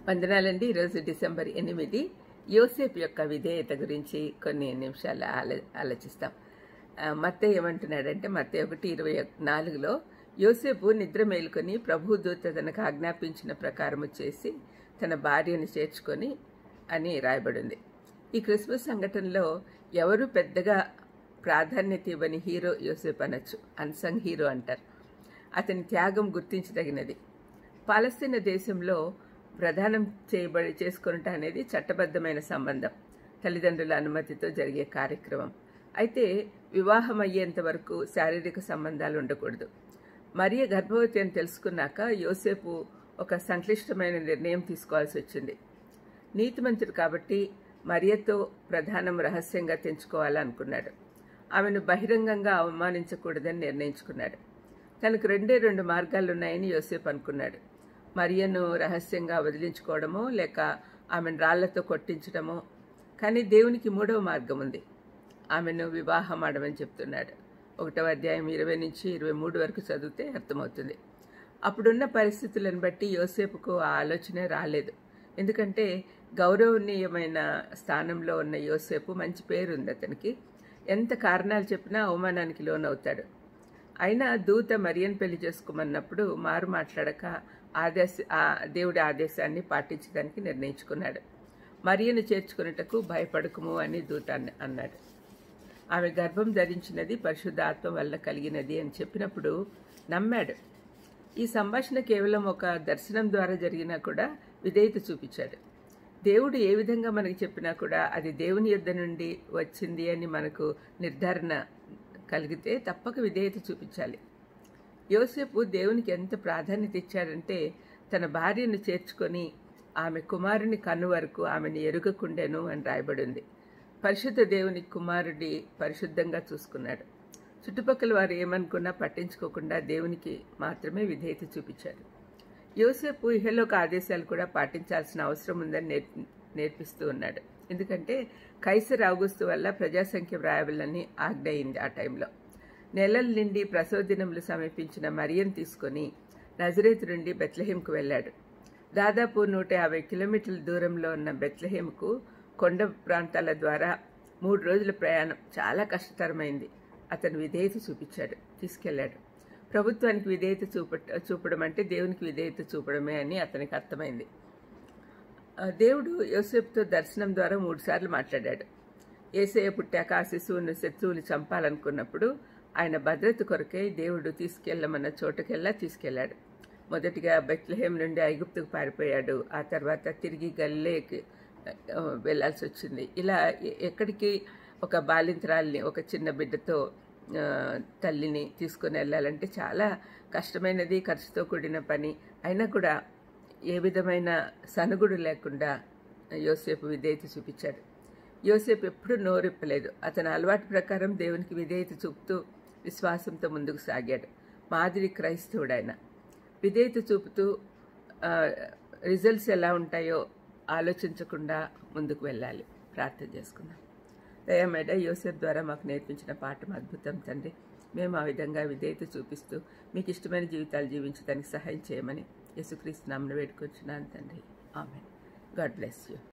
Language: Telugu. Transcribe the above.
వందనాలండి. ఈరోజు డిసెంబర్ 8 యోసేపు యొక్క విధేయత గురించి కొన్ని నిమిషాలు ఆలోచిస్తాం. మత్తయి ఏమంటున్నాడంటే మత్తయి 1:24లో యోసేపు నిద్ర మేలుకొని ప్రభు దూత తనకు ఆజ్ఞాపించిన ప్రకారము చేసి తన భార్యను చేర్చుకొని అని రాయబడింది. ఈ క్రిస్మస్ సంఘటనలో ఎవరు పెద్దగా ప్రాధాన్యత ఇవ్వని హీరో యోసేపు అనొచ్చు. అన్సంగ్ హీరో అంటారు. అతని త్యాగం గుర్తించదగినది. పాలస్తీనా దేశంలో ప్రదానం చేసుకొనుట అనేది చట్టబద్ధమైన సంబంధం, తల్లిదండ్రుల అనుమతితో జరిగే కార్యక్రమం. అయితే వివాహం అయ్యేంత వరకు శారీరక సంబంధాలు ఉండకూడదు. మరియ గర్భవతి అని తెలుసుకున్నాక యోసేపు ఒక సంక్లిష్టమైన నిర్ణయం తీసుకోవాల్సి వచ్చింది. నీతిమంతుడు కాబట్టి మరియతో ప్రధానం రహస్యంగా తెంచుకోవాలనుకున్నాడు. ఆమెను బహిరంగంగా అవమానించకూడదని నిర్ణయించుకున్నాడు. తనకు రెండు మార్గాలున్నాయని యోసేపు అనుకున్నాడు. మరియను రహస్యంగా వదిలించుకోవడమో లేక ఆమెను రాళ్లతో కొట్టించడమో. కానీ దేవునికి మూడవ మార్గం ఉంది. ఆమెను వివాహం ఆడమని చెప్తున్నాడు. 1వ అధ్యాయం 20-23 వరకు చదివితే అర్థమవుతుంది. అప్పుడున్న పరిస్థితులను బట్టి యోసేపుకు ఆ ఆలోచనే రాలేదు. ఎందుకంటే గౌరవనీయమైన స్థానంలో ఉన్న యోసేపు, మంచి పేరుంది అతనికి. ఎంత కారణాలు చెప్పినా అవమానానికి లోనవుతాడు. అయినా దూత మరియను పెళ్లి చేసుకోమన్నప్పుడు మారు మాట్లాడక దేవుడి ఆదేశాన్ని పాటించడానికి నిర్ణయించుకున్నాడు. మరియను చేర్చుకున్నటకు భయపడకుము అని దూత అన్నాడు. ఆమె గర్భం ధరించినది పరిశుద్ధాత్మ వల్ల కలిగినది అని చెప్పినప్పుడు నమ్మాడు. ఈ సంభాషణ కేవలం ఒక దర్శనం ద్వారా జరిగినా కూడా విధేయత చూపించాడు. దేవుడు ఏ విధంగా మనకి చెప్పినా కూడా అది దేవుని యొద్ద నుండి వచ్చింది అని మనకు నిర్ధారణ కలిగితే తప్పక విధేయత చూపించాలి. యోసేపు దేవునికి ఎంత ప్రాధాన్యత ఇచ్చాడంటే తన భార్యను చేర్చుకొని ఆమె కుమారుని కన్ను వరకు ఆమెను ఎరుగకుండెను అని రాయబడింది. పరిశుద్ధ దేవుని కుమారుడి పరిశుద్ధంగా చూసుకున్నాడు. చుట్టుపక్కల వారు ఏమనుకున్నా పట్టించుకోకుండా దేవునికి మాత్రమే విధేయత చూపించాడు. యోసేపు ఇహలోక ఆదేశాలు కూడా పాటించాల్సిన అవసరం ఉందని నేర్పిస్తూ ఉన్నాడు. ఎందుకంటే కైసర్ ఆగుస్తు వల్ల ప్రజాసంఖ్య వ్రాయవలని ఆజ్ఞ అయింది. ఆ టైంలో నెలల నుండి ప్రసవ దినములు సమీపించిన మరియను తీసుకొని నజరేతు నుండి బెత్లెహేంకు వెళ్ళాడు. దాదాపు 150 కిలోమీటర్ల దూరంలో ఉన్న బెత్లెహేంకు కొండ ప్రాంతాల ద్వారా 3 రోజుల ప్రయాణం చాలా కష్టతరమైంది. అతను విధేయత చూపించాడు, తీసుకెళ్లాడు. ప్రభుత్వానికి విధేయత చూపడం అంటే దేవునికి విధేయత చూపడమే అని అతనికి అర్థమైంది. దేవుడు యోసేపుతో దర్శనం ద్వారా 3 సార్లు మాట్లాడాడు. యేసయ్య పుట్టాక ఆ శిశువును శత్రువులు చంపాలనుకున్నప్పుడు ఆయన భద్రత కొరకై దేవుడు తీసుకెళ్లమన్న చోటుకెల్లా తీసుకెళ్లాడు. మొదటిగా బెత్లెహేం నుండి ఐగుప్తుకు పారిపోయాడు. ఆ తర్వాత తిరిగి గలిలయకి వెళ్లాల్సి వచ్చింది. ఇలా ఎక్కడికి ఒక బాలింతరాల్ని, ఒక చిన్న బిడ్డతో తల్లిని తీసుకుని వెళ్ళాలంటే చాలా కష్టమైనది, ఖర్చుతో కూడిన పని. అయినా కూడా ఏ విధమైన సనుగుడు లేకుండా యోసేపు విధేయత చూపించాడు. యోసేపు ఎప్పుడూ నోరెప్పలేదు. అతని అలవాటు ప్రకారం దేవునికి విధేయత చూపుతూ విశ్వాసంతో ముందుకు సాగాడు. మాదిరి క్రైస్తవుడు ఆయన. విధేయత చూపుతూ రిజల్ట్స్ ఎలా ఉంటాయో ఆలోచించకుండా ముందుకు వెళ్ళాలి. ప్రార్థన చేసుకుందాం. దయమేడ యోసేపు ద్వారా మాకు నేర్పించిన పాఠం అద్భుతం తండ్రి. మేము ఆ విధంగా విధేయత చూపిస్తూ మీకు ఇష్టమైన జీవితాలు జీవించడానికి సహాయం చేయమని యేసుక్రీస్తు నామమున వేడుకొంచున్నాను తండ్రి. ఆమేన్. God bless you.